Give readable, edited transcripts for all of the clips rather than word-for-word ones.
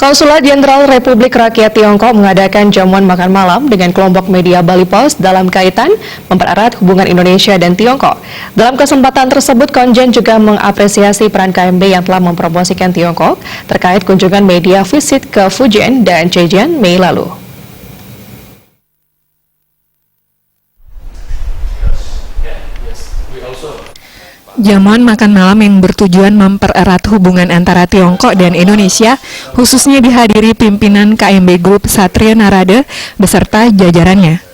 Konsulat Jenderal Republik Rakyat Tiongkok mengadakan jamuan makan malam dengan kelompok media Bali Post dalam kaitan mempererat hubungan Indonesia dan Tiongkok. Dalam kesempatan tersebut, Konjen juga mengapresiasi peran KMB yang telah mempromosikan Tiongkok terkait kunjungan media visit ke Fujian dan Zhejiang Mei lalu. Jamuan makan malam yang bertujuan mempererat hubungan antara Tiongkok dan Indonesia, khususnya dihadiri pimpinan KMB Group Satria Narada beserta jajarannya.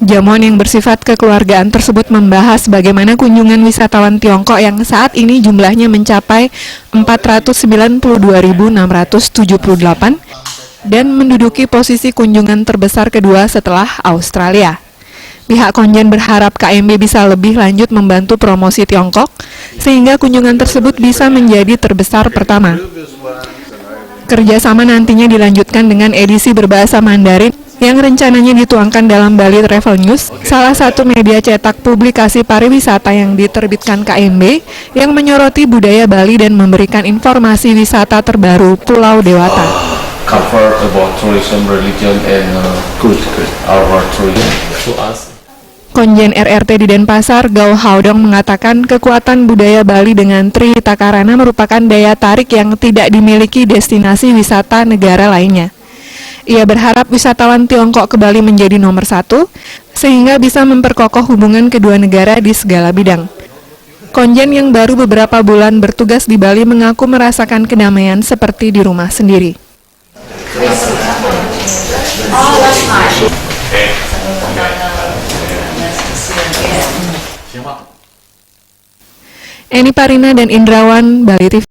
Jamuan yang bersifat kekeluargaan tersebut membahas bagaimana kunjungan wisatawan Tiongkok yang saat ini jumlahnya mencapai 492.678 dan menduduki posisi kunjungan terbesar kedua setelah Australia. Pihak Konjen berharap KMB bisa lebih lanjut membantu promosi Tiongkok, sehingga kunjungan tersebut bisa menjadi terbesar pertama. Kerjasama nantinya dilanjutkan dengan edisi berbahasa Mandarin yang rencananya dituangkan dalam Bali Travel News, salah satu media cetak publikasi pariwisata yang diterbitkan KMB, yang menyoroti budaya Bali dan memberikan informasi wisata terbaru Pulau Dewata. Cover about tourism, religion, and our tourism to us. Konjen RRT di Denpasar, Gau Haodong mengatakan kekuatan budaya Bali dengan Tri Takarana merupakan daya tarik yang tidak dimiliki destinasi wisata negara lainnya. Ia berharap wisatawan Tiongkok ke Bali menjadi nomor satu, sehingga bisa memperkokoh hubungan kedua negara di segala bidang. Konjen yang baru beberapa bulan bertugas di Bali mengaku merasakan kedamaian seperti di rumah sendiri. Eni Parina dan Indrawan, Bali TV.